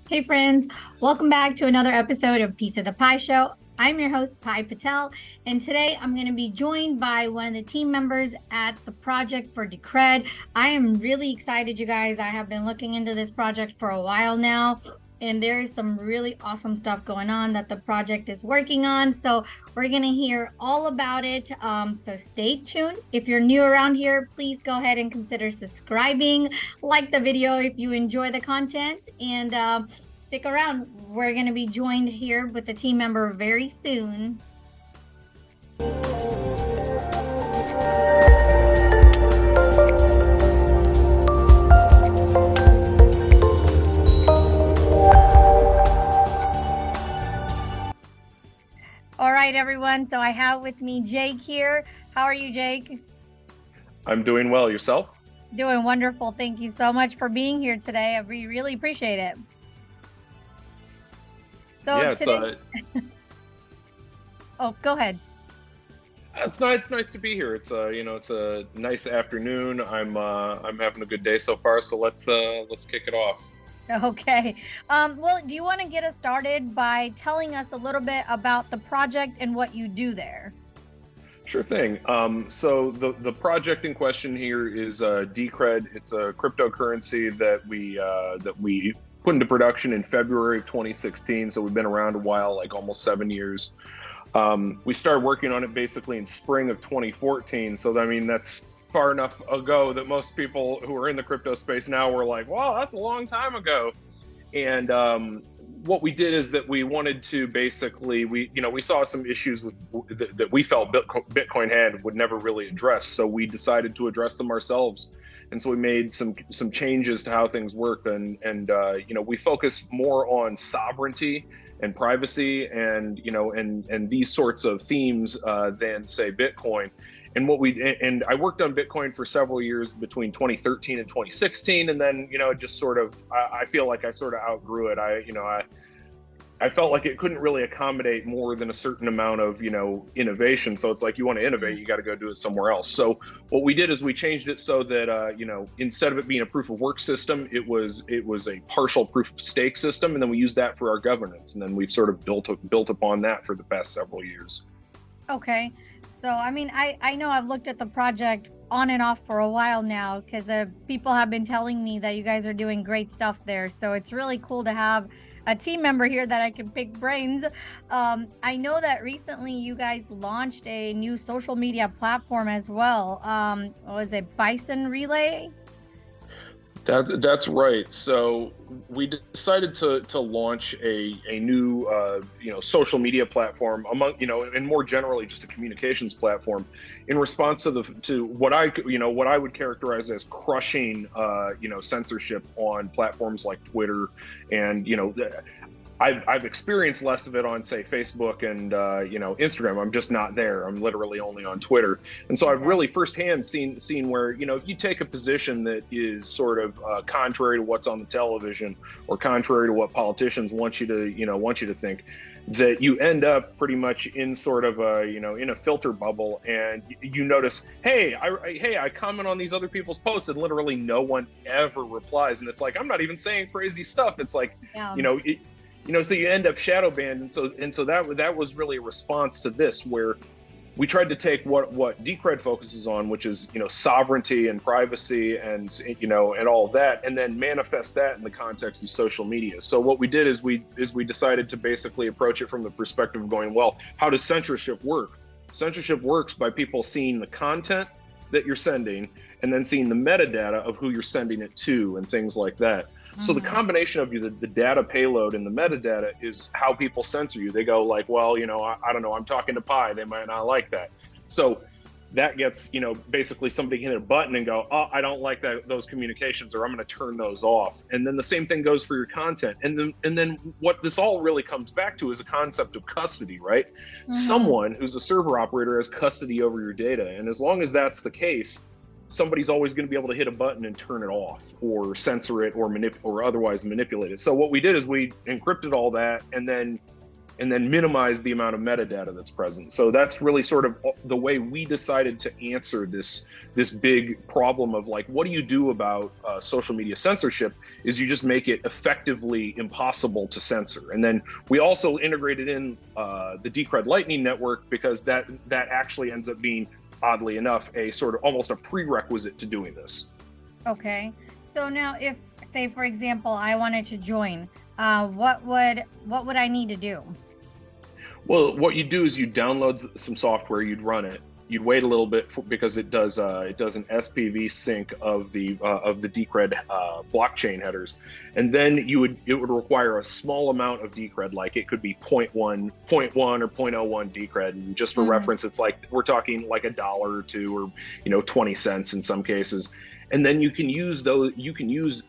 Hey friends, welcome back to another episode of Piece of the Pie Show. I'm your host, Pi Patel, and today I'm going to be joined by one of the team members at the project for Decred. I am really excited, you guys. I have been looking into this project for a while now, and there's some really awesome stuff going on that the project is working on. So we're going to hear all about it. So stay tuned. If you're new around here, please go ahead and consider subscribing, like the video if you enjoy the content, and stick around. We're going to be joined here with a team member very soon. All right, everyone. So I have with me Jake here. How are you, Jake? I'm doing well. Yourself? Doing wonderful. Thank you so much for being here today. We really appreciate it. So Yeah, today, oh, go ahead. it's nice to be here. It's a nice afternoon. I'm having a good day so far. So let's kick it off. Okay. Well, do you want to get us started by telling us a little bit about the project and what you do there? Sure thing. So the project in question here is Decred. It's a cryptocurrency that we put into production in February of 2016. So we've been around a while, like almost 7 years. We started working on it basically in spring of 2014. So I mean, that's far enough ago that most people who are in the crypto space now were like, "Wow, that's a long time ago." And what we did is that we wanted to basically we saw some issues that we felt Bitcoin had would never really address. So we decided to address them ourselves. And so we made some changes to how things work, and we focus more on sovereignty and privacy, and these sorts of themes than say Bitcoin. And I worked on Bitcoin for several years between 2013 and 2016, and then just sort of I feel like I sort of outgrew it. I felt like it couldn't really accommodate more than a certain amount of innovation. So it's like, you want to innovate, you got to go do it somewhere else. So what we did is we changed it so that instead of it being a proof of work system, it was a partial proof of stake system, and then we used that for our governance, and then we've sort of built upon that for the past several years. Okay. So, I mean, I know I've looked at the project on and off for a while now because people have been telling me that you guys are doing great stuff there. So it's really cool to have a team member here that I can pick brains. I know that recently you guys launched a new social media platform as well. What was it, Bison Relay? That's right. So we decided to launch a new social media platform, and more generally just a communications platform, in response to what I would characterize as crushing censorship on platforms like Twitter. And I've experienced less of it on, say, Facebook and Instagram. I'm just not there. I'm literally only on Twitter, and so I've really firsthand seen where if you take a position that is sort of contrary to what's on the television, or contrary to what politicians want you to think, that you end up pretty much in sort of in a filter bubble, and you notice, hey, I comment on these other people's posts, and literally no one ever replies, and it's like, I'm not even saying crazy stuff. It's like, Yeah. So you end up shadow banned, and so that was really a response to this, where we tried to take what Decred focuses on, which is sovereignty and privacy, and and all of that, and then manifest that in the context of social media. So what we did is we decided to basically approach it from the perspective of going, well, how does censorship work? Censorship works by people seeing the content that you're sending, and then seeing the metadata of who you're sending it to, and things like that. So the combination of the data payload and the metadata is how people censor you. They go like, well, I don't know, I'm talking to Pi, they might not like that. So that gets, basically somebody can hit a button and go, oh, I don't like those communications, or I'm going to turn those off. And then the same thing goes for your content. And then what this all really comes back to is a concept of custody, right? Someone who's a server operator has custody over your data. And as long as that's the case, somebody's always going to be able to hit a button and turn it off, or censor it, or otherwise manipulate it. So what we did is we encrypted all that, and then and then minimize the amount of metadata that's present. So that's really sort of the way we decided to answer this big problem of like, what do you do about social media censorship? Is you just make it effectively impossible to censor. And then we also integrated in the Decred Lightning Network, because that actually ends up being, oddly enough, a sort of almost a prerequisite to doing this. Okay. So now if, say, for example, I wanted to join, what would I need to do? Well, what you do is you download some software, you'd run it, you'd wait a little bit because it does an SPV sync of the Decred blockchain headers, and then it would require a small amount of Decred, like it could be 0.1 or 0.01 Decred, and just for reference, it's like we're talking like $1 or $2 or 20 cents in some cases. And then you can use those. You can use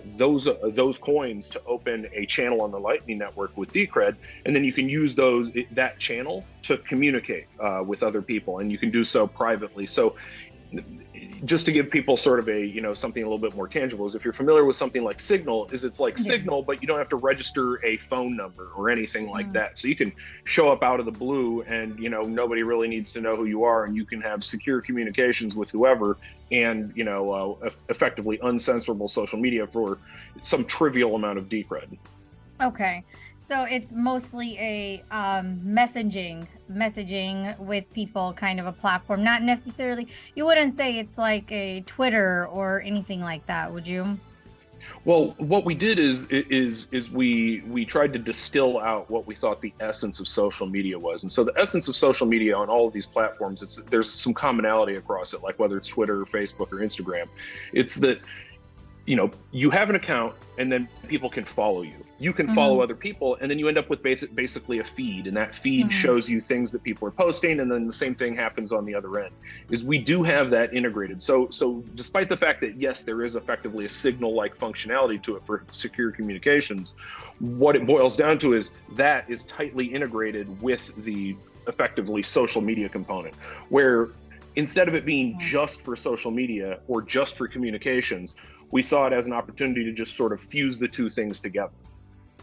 those coins to open a channel on the Lightning Network with Decred, and then you can use that channel to communicate with other people, and you can do so privately. So, just to give people sort of a something a little bit more tangible, is if you're familiar with something like Signal, it's like Signal, but you don't have to register a phone number or anything like that. So you can show up out of the blue, and nobody really needs to know who you are, and you can have secure communications with whoever, and effectively uncensorable social media for some trivial amount of Decred. Okay. So it's mostly a messaging with people kind of a platform, not necessarily, you wouldn't say it's like a Twitter or anything like that, would you? Well, what we did is we tried to distill out what we thought the essence of social media was. And so the essence of social media on all of these platforms, there's some commonality across it, like whether it's Twitter, Facebook, or Instagram. It's that you have an account, and then people can follow you. You can follow other people, and then you end up with basically a feed, and that feed shows you things that people are posting, and then the same thing happens on the other end. Is we do have that integrated. So despite the fact that yes, there is effectively a Signal-like functionality to it for secure communications, what it boils down to is that is tightly integrated with the effectively social media component, where instead of it being just for social media or just for communications, we saw it as an opportunity to just sort of fuse the two things together.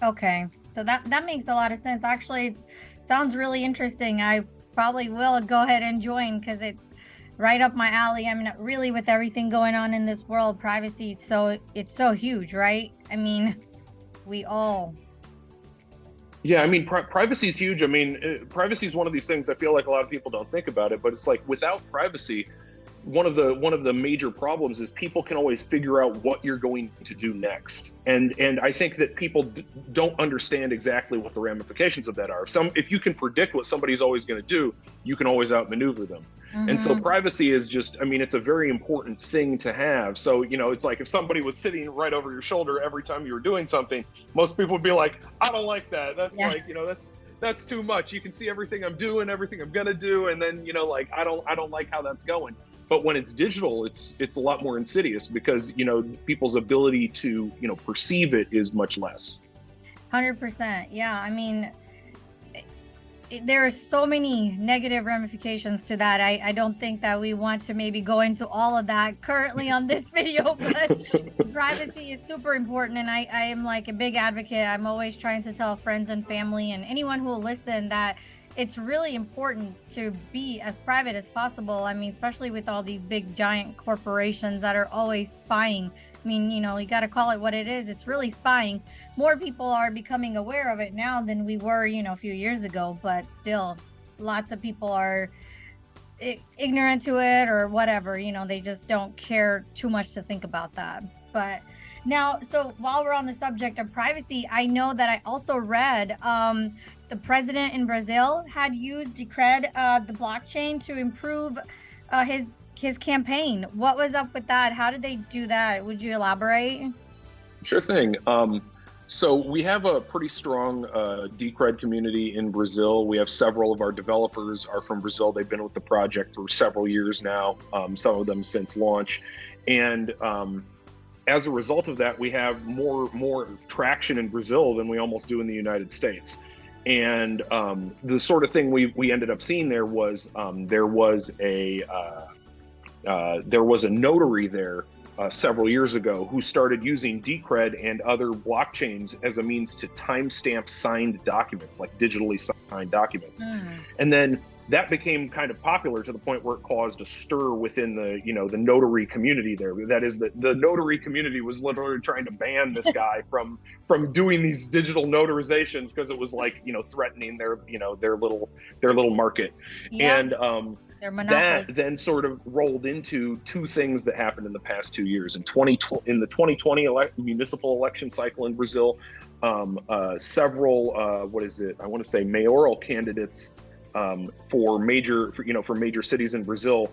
Okay, so that makes a lot of sense. Actually, it sounds really interesting. I probably will go ahead and join, because it's right up my alley. I mean, really, with everything going on in this world, privacy, it's so huge, right? I mean, we all. Yeah, I mean, privacy is huge. I mean, privacy is one of these things I feel like a lot of people don't think about it, but it's like without privacy, one of the major problems is people can always figure out what you're going to do next, and I think that people don't understand exactly what the ramifications of that are. If you can predict what somebody's always going to do, you can always outmaneuver them. And so privacy is just, I mean, it's a very important thing to have. So it's like if somebody was sitting right over your shoulder every time you were doing something, most people would be like, I don't like that. That's like that's too much. You can see everything I'm doing, everything I'm gonna do, and then like I don't like how that's going. But when it's digital, it's a lot more insidious, because people's ability to perceive it is much less. 100%. Yeah, I mean, there are so many negative ramifications to that. I don't think that we want to maybe go into all of that currently on this video, but privacy is super important, and I am like a big advocate. I'm always trying to tell friends and family and anyone who will listen that it's really important to be as private as possible. I mean, especially with all these big giant corporations that are always spying. I mean, you got to call it what it is. It's really spying. More people are becoming aware of it now than we were, a few years ago, but still lots of people are ignorant to it or whatever, they just don't care too much to think about that. But now, so while we're on the subject of privacy, I know that I also read the president in Brazil had used Decred, the blockchain, to improve his campaign. What was up with that? How did they do that? Would you elaborate? Sure thing. So we have a pretty strong Decred community in Brazil. We have several of our developers are from Brazil. They've been with the project for several years now, some of them since launch. And as a result of that, we have more traction in Brazil than we almost do in the United States. And the sort of thing we ended up seeing there was a notary there several years ago who started using Decred and other blockchains as a means to timestamp signed documents, like digitally signed documents. And then that became kind of popular to the point where it caused a stir within the, the notary community there. That is, the notary community was literally trying to ban this guy from doing these digital notarizations because it was like, threatening their, their little market. Yeah. And that then sort of rolled into two things that happened in the past 2 years. In the 2020 municipal election cycle in Brazil, several I want to say mayoral candidates for major cities in Brazil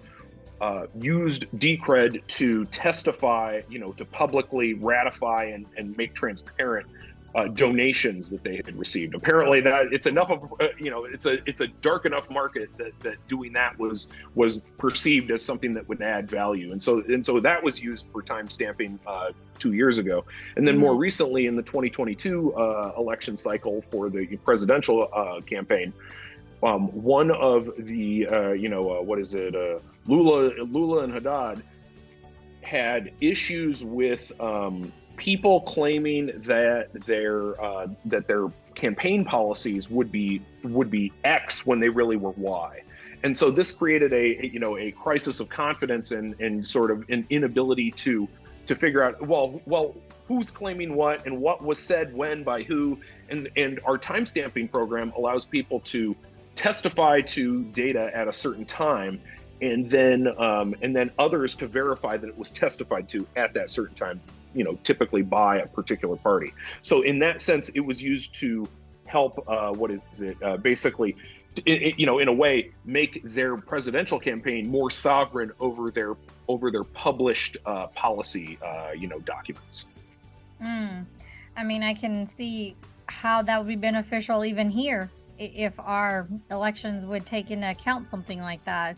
used Decred to testify, to publicly ratify and make transparent donations that they had received. Apparently, that it's enough of it's a dark enough market that doing that was perceived as something that would add value, and so that was used for time stamping 2 years ago, and then more recently in the 2022 election cycle for the presidential campaign. One of the Lula and Haddad had issues with people claiming that their campaign policies would be X when they really were Y. And so this created a crisis of confidence and sort of an inability to figure out, well, who's claiming what and what was said when by who, and our timestamping program allows people to testify to data at a certain time, and then others to verify that it was testified to at that certain time, typically by a particular party. So in that sense, it was used to help basically, in a way, make their presidential campaign more sovereign over their published policy documents. I mean, I can see how that would be beneficial even here if our elections would take into account something like that.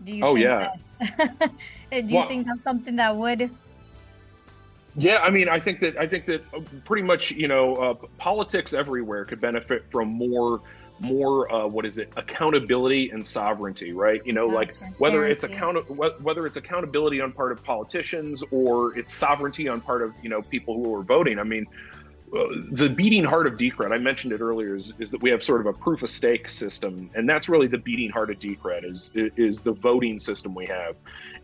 Do you think that's something that would? Yeah, I mean, I think that pretty much, politics everywhere could benefit from more accountability and sovereignty, right? Like whether it's accountability on part of politicians or it's sovereignty on part of people who are voting. I mean, the beating heart of Decred, I mentioned it earlier, is that we have sort of a proof of stake system, and that's really the beating heart of Decred is the voting system we have,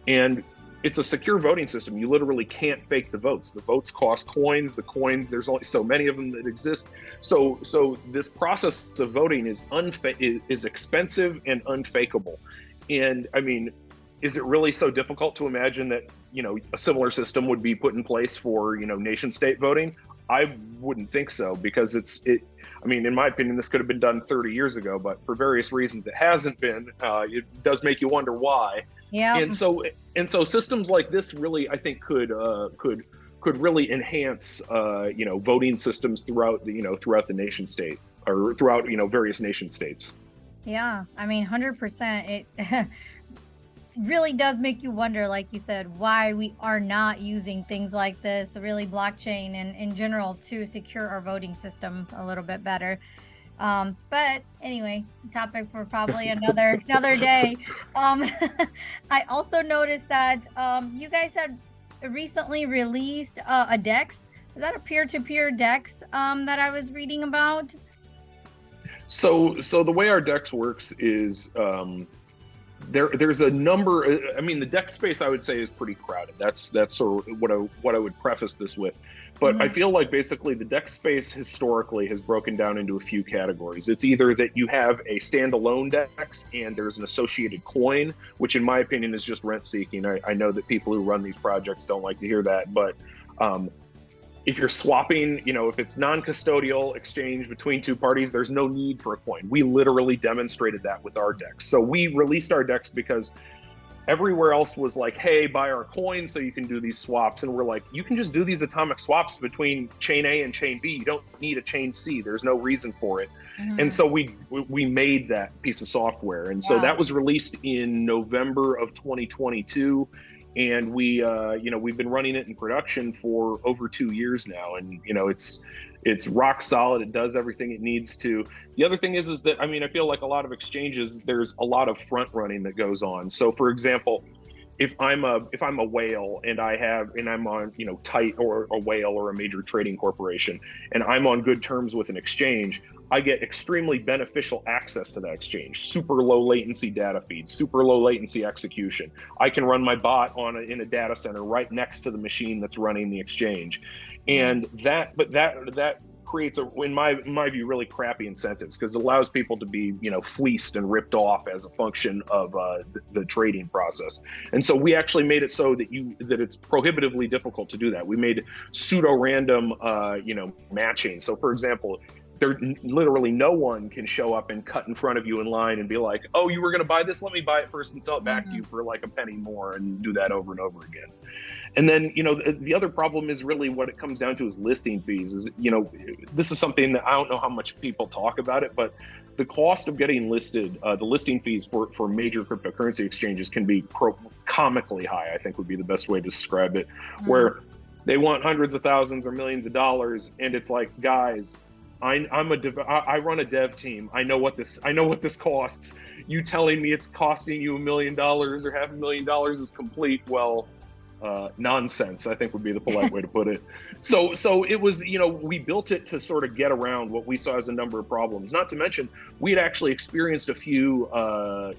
and it's a secure voting system. You literally can't fake the votes. The votes cost coins. The coins, there's only so many of them that exist. So this process of voting is expensive and unfakeable. And I mean, is it really so difficult to imagine that a similar system would be put in place for nation state voting? I wouldn't think so, because I mean, in my opinion, this could have been done 30 years ago, but for various reasons it hasn't been. It does make you wonder why. Yeah. And so systems like this really, I think, could really enhance voting systems throughout the nation state, or throughout various nation states. Yeah, I mean, 100%. It really does make you wonder, like you said, why we are not using things like this, really blockchain and in general, to secure our voting system a little bit better. But anyway, topic for probably another day. I also noticed that you guys had recently released a DEX. Is that a peer-to-peer DEX that I was reading about? So the way our DEX works is there's a number. I mean, the DEX space, I would say, is pretty crowded. That's sort of what I would preface this with. But I feel like basically the DEX space historically has broken down into a few categories. It's either that you have a standalone DEX and there's an associated coin, which in my opinion is just rent seeking. I know that people who run these projects don't like to hear that, but if you're swapping, if it's non-custodial exchange between two parties, there's no need for a coin. We literally demonstrated that with our DEX. So we released our DEX because everywhere else was like, hey, buy our coin so you can do these swaps. And we're like, you can just do these atomic swaps between chain A and chain B. You don't need a chain C. There's no reason for it. And so we made that piece of software. And so that was released in November of 2022. And we've been running it in production for over 2 years now. And, it's rock solid. It does everything it needs to. The other thing is that, I mean, I feel like a lot of exchanges, there's a lot of front running that goes on. So for example, if I'm a whale and I'm on, Tight or a whale or a major trading corporation, and I'm on good terms with an exchange, I get extremely beneficial access to that exchange. Super low latency data feeds, super low latency execution. I can run my bot in a data center right next to the machine that's running the exchange, and that creates in my view, really crappy incentives, because it allows people to be, fleeced and ripped off as a function of the trading process. And so we actually made it so that it's prohibitively difficult to do that. We made pseudo random, matching. So for example, there literally no one can show up and cut in front of you in line and be like, oh, you were going to buy this? Let me buy it first and sell it back to you for like a penny more, and do that over and over again. And then, the other problem is really what it comes down to is listing fees. This is something that I don't know how much people talk about it, but the cost of getting listed, the listing fees for major cryptocurrency exchanges can be comically high, I think would be the best way to describe it, where they want hundreds of thousands or millions of dollars. And it's like, guys, I run a dev team. I know what this costs. You telling me it's costing you $1 million or $500,000 is complete, well, nonsense, I think would be the polite way to put it. So it was, we built it to sort of get around what we saw as a number of problems. Not to mention, we had actually experienced a few,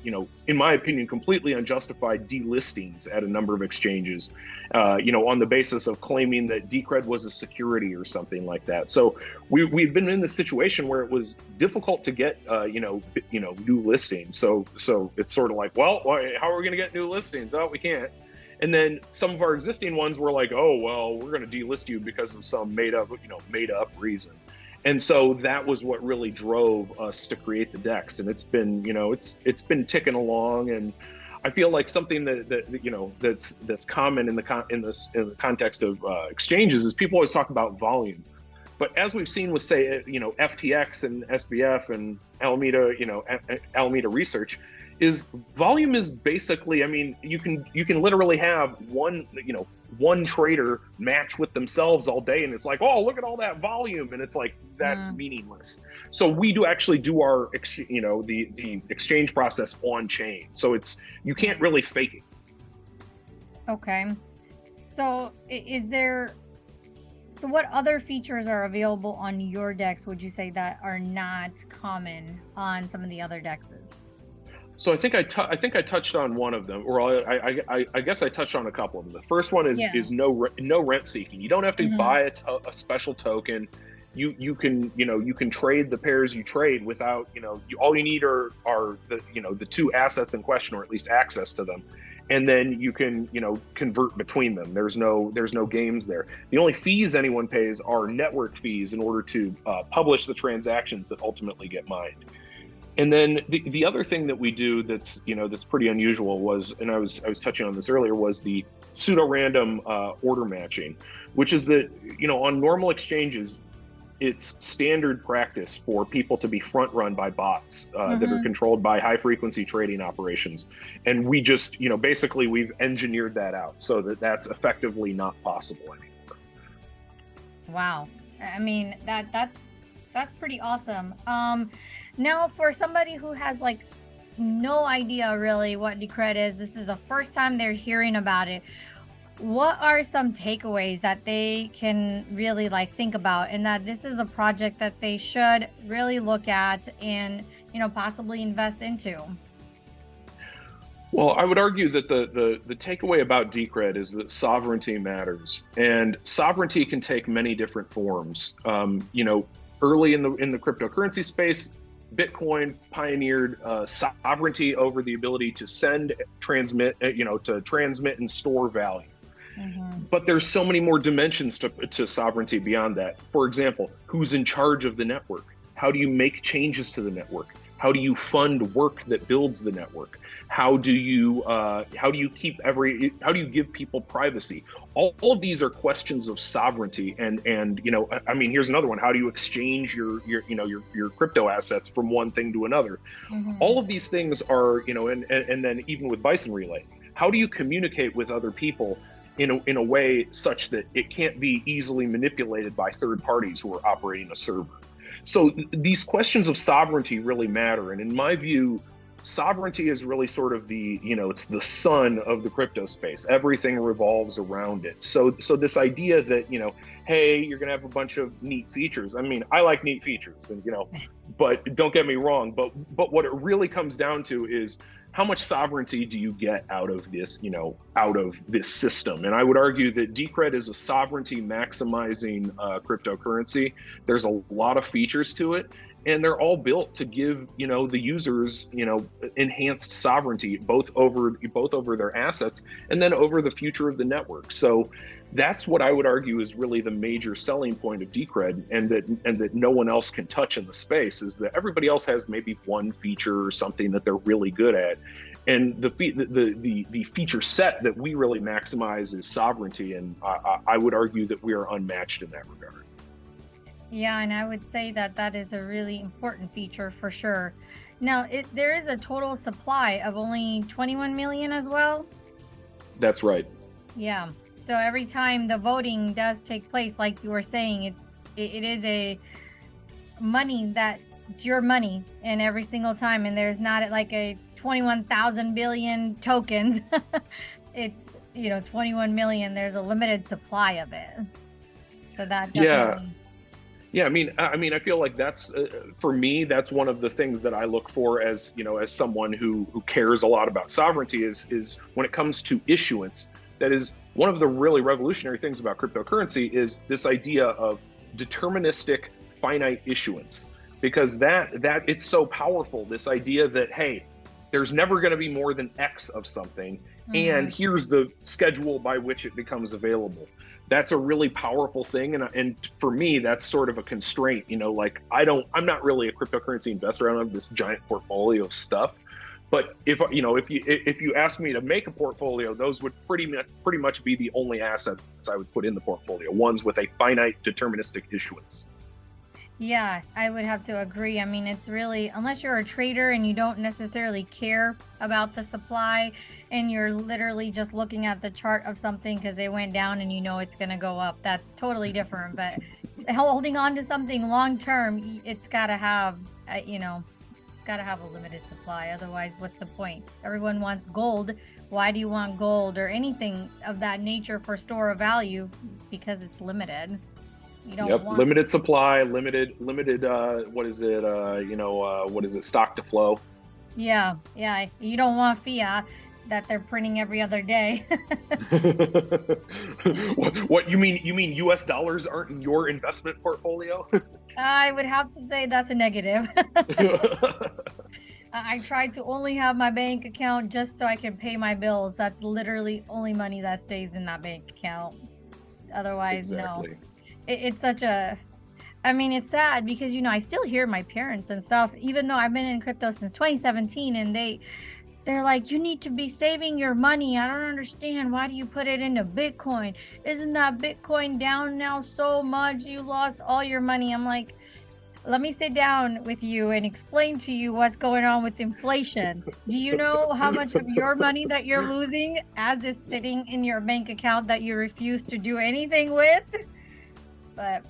in my opinion, completely unjustified delistings at a number of exchanges, on the basis of claiming that Decred was a security or something like that. So we've been in this situation where it was difficult to get, new listings. So it's sort of like, well, how are we going to get new listings? Oh, we can't. And then some of our existing ones were like, oh, well, we're going to delist you because of some made up reason. And so that was what really drove us to create the DEX. And it's been, it's been ticking along. And I feel like something that's common in the context of exchanges is people always talk about volume. But as we've seen with, say, FTX and SBF and Alameda Research, is volume is basically, I mean, you can literally have one trader match with themselves all day, and it's like, oh, look at all that volume, and it's like, that's meaningless. So we actually do our the exchange process on chain, so you can't really fake it. Okay, so so what other features are available on your DEX, would you say, that are not common on some of the other DEXs? So I think I touched on one of them, or I guess I touched on a couple of them. The first one is no rent seeking. You don't have to buy a special token. You can trade the pairs you trade without, all you need are the two assets in question, or at least access to them, and then you can convert between them. There's no games there. The only fees anyone pays are network fees in order to publish the transactions that ultimately get mined. And then the other thing that we do that's pretty unusual was, and I was touching on this earlier, was the pseudo-random order matching, which is that on normal exchanges, it's standard practice for people to be front run by bots that are controlled by high frequency trading operations, and we just basically we've engineered that out so that that's effectively not possible anymore. Wow, I mean that's pretty awesome. Now, for somebody who has like no idea really what Decred is, this is the first time they're hearing about it, what are some takeaways that they can really think about, and that this is a project that they should really look at and possibly invest into? Well, I would argue that the takeaway about Decred is that sovereignty matters, and sovereignty can take many different forms. Early in the cryptocurrency space, Bitcoin pioneered sovereignty over the ability to send, transmit, to transmit and store value. But there's so many more dimensions to sovereignty beyond that. For example, who's in charge of the network? How do you make changes to the network? How do you fund work that builds the network? How do you give people privacy? All of these are questions of sovereignty, and I mean, here's another one. How do you exchange your crypto assets from one thing to another? All of these things are, and then even with Bison Relay, how do you communicate with other people in a way such that it can't be easily manipulated by third parties who are operating a server? So these questions of sovereignty really matter. And in my view, sovereignty is really sort of the, it's the sun of the crypto space. Everything revolves around it. So this idea that, hey, you're going to have a bunch of neat features. I mean, I like neat features, and, but don't get me wrong. But what it really comes down to is, how much sovereignty do you get out of this, out of this system? And I would argue that Decred is a sovereignty maximizing cryptocurrency. There's a lot of features to it, and they're all built to give, the users, enhanced sovereignty, both over their assets and then over the future of the network. So that's what I would argue is really the major selling point of Decred, and that no one else can touch in the space, is that everybody else has maybe one feature or something that they're really good at. And the feature set that we really maximize is sovereignty, and I would argue that we are unmatched in that regard. Yeah, and I would say that that is a really important feature for sure. Now, there is a total supply of only 21 million as well? That's right. Yeah. So every time the voting does take place, like you were saying, it is a money that it's your money, and every single time, and there's not like a 21,000 billion tokens. It's 21 million. There's a limited supply of it. So that definitely. Yeah, I mean, I feel like that's for me. That's one of the things that I look for as as someone who cares a lot about sovereignty is when it comes to issuance. That is one of the really revolutionary things about cryptocurrency, is this idea of deterministic finite issuance, because that it's so powerful. This idea that, hey, there's never going to be more than X of something, and here's the schedule by which it becomes available. That's a really powerful thing, and for me, that's sort of a constraint. Like I'm not really a cryptocurrency investor. I don't have this giant portfolio of stuff. But if you ask me to make a portfolio, those would pretty much be the only assets I would put in the portfolio, ones with a finite deterministic issuance. Yeah, I would have to agree. I mean, it's really, unless you're a trader and you don't necessarily care about the supply, and you're literally just looking at the chart of something because they went down and it's going to go up, that's totally different. But holding on to something long term, it's got to have, it's got to have a limited supply. Otherwise, what's the point? Everyone wants gold. Why do you want gold or anything of that nature for store of value? Because it's limited. You don't want limited supply, limited what is it, what is it, stock to flow. Yeah, you don't want fiat that they're printing every other day. What you mean US dollars aren't in your investment portfolio? I would have to say that's a negative. I tried to only have my bank account just so I can pay my bills. That's literally only money that stays in that bank account. Otherwise, exactly. No. It's such a, I mean, it's sad because, I still hear my parents and stuff, even though I've been in crypto since 2017, and they're like, you need to be saving your money. I don't understand. Why do you put it into Bitcoin? Isn't that Bitcoin down now so much? You lost all your money. I'm like, let me sit down with you and explain to you what's going on with inflation. Do you know how much of your money that you're losing as is sitting in your bank account that you refuse to do anything with? But,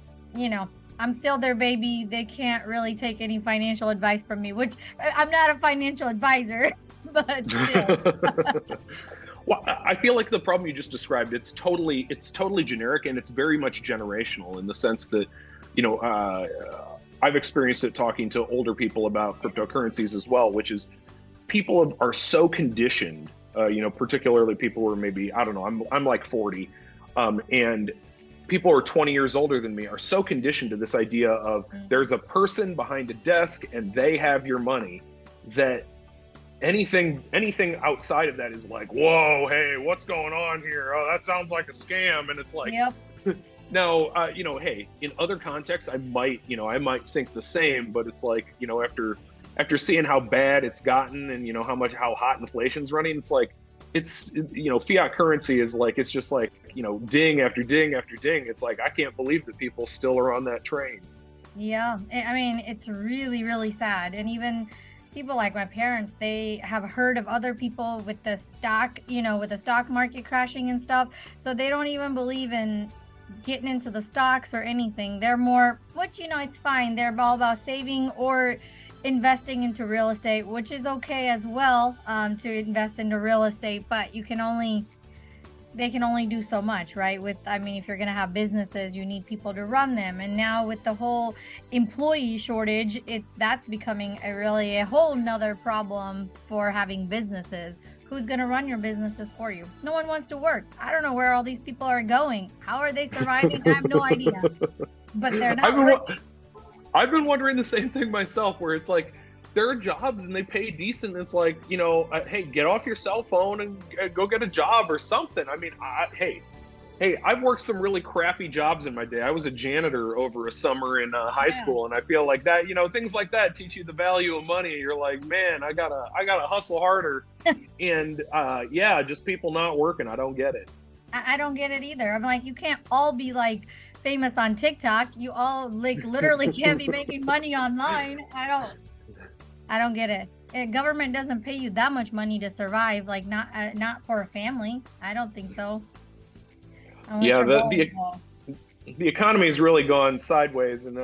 I'm still their baby. They can't really take any financial advice from me, which I'm not a financial advisor, but still. Well, I feel like the problem you just described, it's totally generic, and it's very much generational in the sense that, I've experienced it talking to older people about cryptocurrencies as well, which is people are so conditioned, particularly people who are maybe, I don't know, I'm like 40, and people who are 20 years older than me are so conditioned to this idea of there's a person behind a desk and they have your money, that anything outside of that is like, whoa, hey, what's going on here? Oh, that sounds like a scam. And it's like, yep. No, hey, in other contexts, I might think the same, but it's like, after seeing how bad it's gotten and, how hot inflation's running, it's like, fiat currency is like, it's just like, ding after ding after ding. It's like, I can't believe that people still are on that train. Yeah. I mean, it's really, really sad. And even people like my parents, they have heard of other people with the stock, with the stock market crashing and stuff. So they don't even believe in getting into the stocks or anything. They're more, which, it's fine. They're all about saving, or investing into real estate, which is okay as well, to invest into real estate, but they can only do so much, right? I mean, if you're going to have businesses, you need people to run them. And now with the whole employee shortage, that's becoming a whole nother problem for having businesses. Who's going to run your businesses for you? No one wants to work. I don't know where all these people are going. How are they surviving? I have no idea. But they're I've not been, working. I've been wondering the same thing myself, where it's like, there are jobs and they pay decent. It's like, hey, get off your cell phone and go get a job or something. I mean, hey, I've worked some really crappy jobs in my day. I was a janitor over a summer in high school, and I feel like that, things like that teach you the value of money. You're like, man, I gotta hustle harder, and yeah, just people not working. I don't get it. I don't get it either. I'm like, you can't all be like famous on TikTok. You all like literally can't be making money online. I don't get it. Government doesn't pay you that much money to survive, like not for a family. I don't think so. Unless Yeah, you're the economy has really gone sideways, and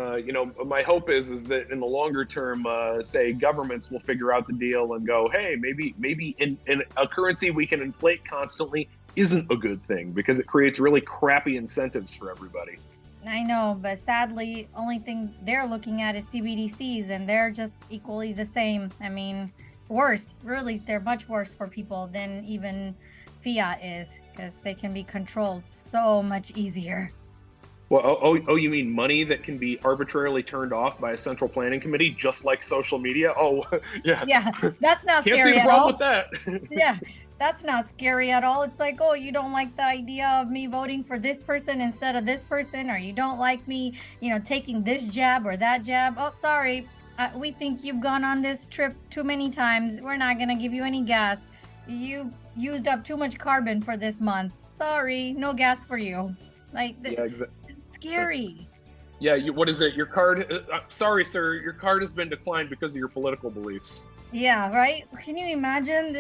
my hope is that in the longer term, say governments will figure out the deal and go, hey, maybe in a currency we can inflate constantly isn't a good thing, because it creates really crappy incentives for everybody. I know, but sadly, only thing they're looking at is CBDCs, and they're just equally the same. I mean, worse. Really, they're much worse for people than even fiat is, because they can be controlled so much easier. Well, you mean money that can be arbitrarily turned off by a central planning committee, just like social media? Oh, yeah. Yeah, that's not Can't scary see the at problem all. with that. Yeah, that's not scary at all. It's like, oh, you don't like the idea of me voting for this person instead of this person, or you don't like me, taking this jab or that jab. Oh, sorry. We think you've gone on this trip too many times. We're not going to give you any gas. You used up too much carbon for this month. Sorry, no gas for you. Like, Yeah, exactly. it's scary. Yeah, what is it? Your card? Sorry, sir, your card has been declined because of your political beliefs. Yeah, right? Can you imagine?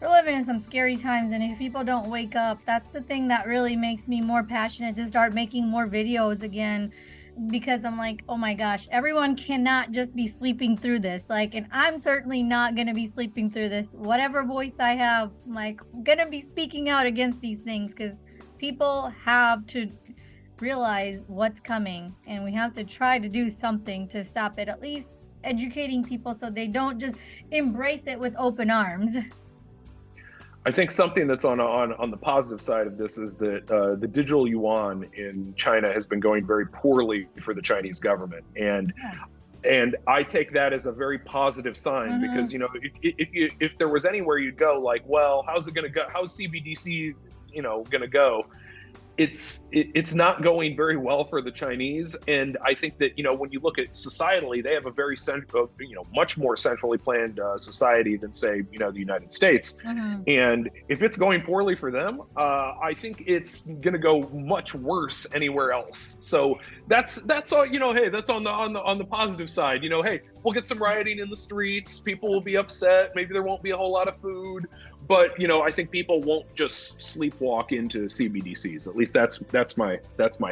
We're living in some scary times, and if people don't wake up, that's the thing that really makes me more passionate to start making more videos again, because I'm like, oh my gosh, everyone cannot just be sleeping through this. Like, and I'm certainly not going to be sleeping through this. Whatever voice I have, I'm like, I'm going to be speaking out against these things, because people have to realize what's coming, and we have to try to do something to stop it, at least educating people so they don't just embrace it with open arms. I think something that's on the positive side of this is that the digital yuan in China has been going very poorly for the Chinese government, and I take that as a very positive sign, because if there was anywhere you'd go, like, well, how's it going to go? How's CBDC going to go? It's not going very well for the Chinese, and I think that when you look at societally, they have a very much more centrally planned society than, say, the United States. And if it's going poorly for them, I think it's going to go much worse anywhere else. So that's all. Hey, that's on the positive side. Hey, we'll get some rioting in the streets. People will be upset. Maybe there won't be a whole lot of food. But I think people won't just sleepwalk into CBDCs. At least that's my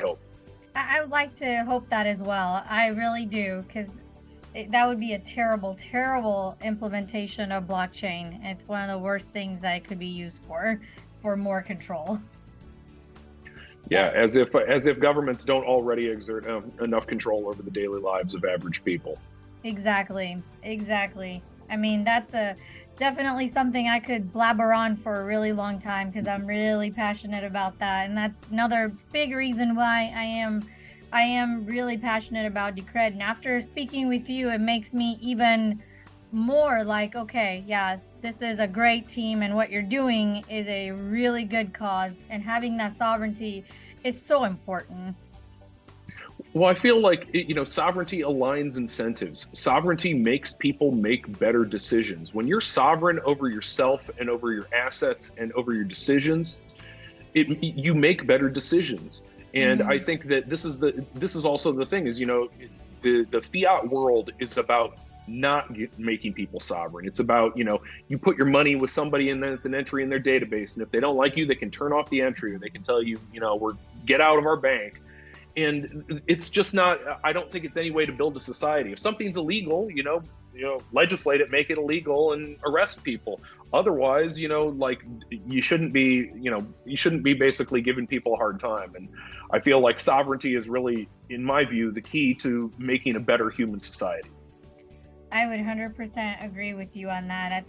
hope. I would like to hope that as well. I really do, because that would be a terrible, terrible implementation of blockchain. It's one of the worst things that it could be used for more control. Yeah, as if governments don't already exert enough control over the daily lives of average people. Exactly. I mean, that's definitely something I could blabber on for a really long time, because I'm really passionate about that, and that's another big reason why I am really passionate about Decred. And after speaking with you, it makes me even more like, okay, yeah, this is a great team, and what you're doing is a really good cause, and having that sovereignty is so important. Well, I feel like, sovereignty aligns incentives. Sovereignty makes people make better decisions. When you're sovereign over yourself and over your assets and over your decisions, you make better decisions. And I think that this is also the thing is, the fiat world is about not making people sovereign. It's about, you put your money with somebody and then it's an entry in their database. And if they don't like you, they can turn off the entry, or they can tell you, get out of our bank. And it's just not, I don't think it's any way to build a society. If something's illegal, legislate it, make it illegal, and arrest people. Otherwise, like, you shouldn't be, you shouldn't be basically giving people a hard time. And I feel like sovereignty is really, in my view, the key to making a better human society. I would 100% agree with you on that. I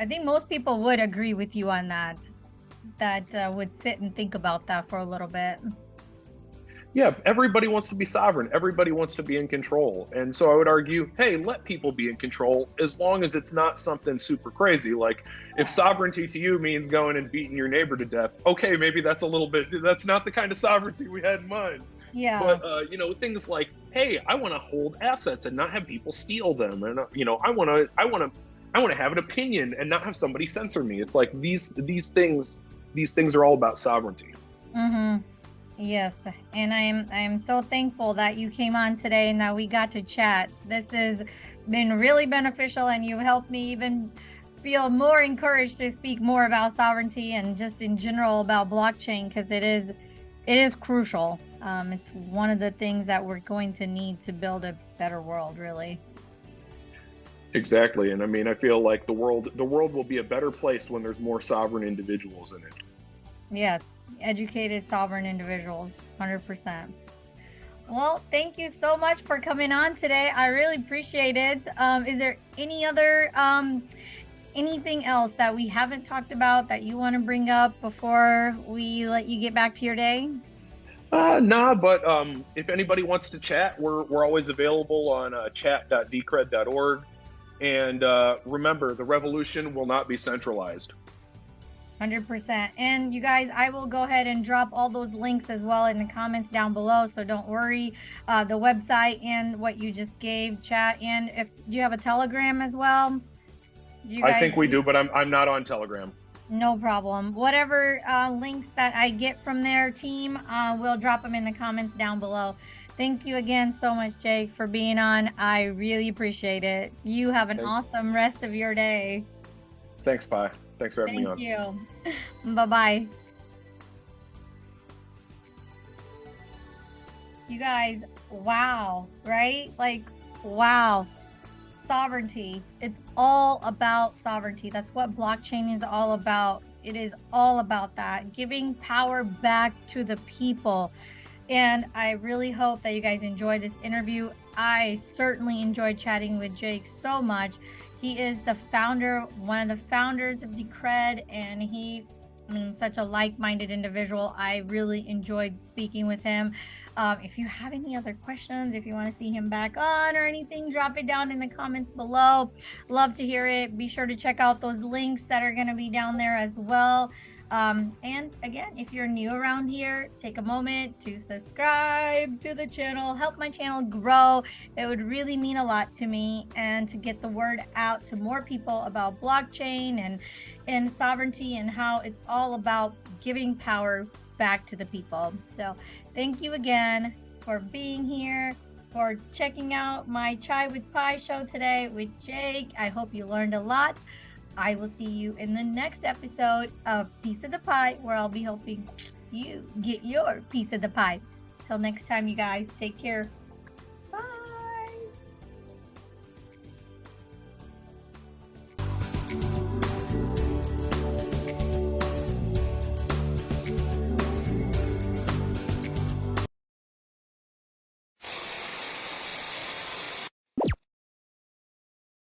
think most people would agree with you on that. Would sit and think about that for a little bit. Yeah, everybody wants to be sovereign. Everybody wants to be in control. And so I would argue, hey, let people be in control as long as it's not something super crazy. Like, if sovereignty to you means going and beating your neighbor to death, okay, maybe that's that's not the kind of sovereignty we had in mind. Yeah. But, things like, hey, I want to hold assets and not have people steal them. And, I want to have an opinion and not have somebody censor me. It's like these things are all about sovereignty. Mm-hmm. Yes, and I'm so thankful that you came on today and that we got to chat. This has been really beneficial, and you helped me even feel more encouraged to speak more about sovereignty and just in general about blockchain, because it is crucial. It's one of the things that we're going to need to build a better world, really. Exactly. And I mean, I feel like the world will be a better place when there's more sovereign individuals in it. Yes, educated, sovereign individuals, 100%. Well, thank you so much for coming on today. I really appreciate it. Is there any other anything else that we haven't talked about that you want to bring up before we let you get back to your day? Nah, but if anybody wants to chat, we're always available on chat.decred.org. And remember, the revolution will not be centralized. 100%. And you guys, I will go ahead and drop all those links as well in the comments down below. So don't worry, the website and what you just gave, chat. And do you have a Telegram as well? I think we do, but I'm not on Telegram. No problem. Whatever links that I get from their team, we'll drop them in the comments down below. Thank you again so much, Jake, for being on. I really appreciate it. You have an awesome rest of your day. Thanks, Pi. Thanks for having me on. Thank you. Bye-bye. You guys, wow, right? Like, wow. Sovereignty. It's all about sovereignty. That's what blockchain is all about. It is all about that, giving power back to the people. And I really hope that you guys enjoy this interview. I certainly enjoyed chatting with Jake so much. He is the founder, one of the founders of Decred, and such a like-minded individual. I really enjoyed speaking with him. If you have any other questions, if you want to see him back on or anything, drop it down in the comments below. Love to hear it. Be sure to check out those links that are going to be down there as well. And again, if you're new around here, take a moment to subscribe to the channel, help my channel grow. It would really mean a lot to me, and to get the word out to more people about blockchain and sovereignty, and how it's all about giving power back to the people. So thank you again for being here, for checking out my Chai with Pi show today with Jake. I hope you learned a lot. I will see you in the next episode of Piece of the Pie, where I'll be helping you get your piece of the pie. Till next time, you guys, take care.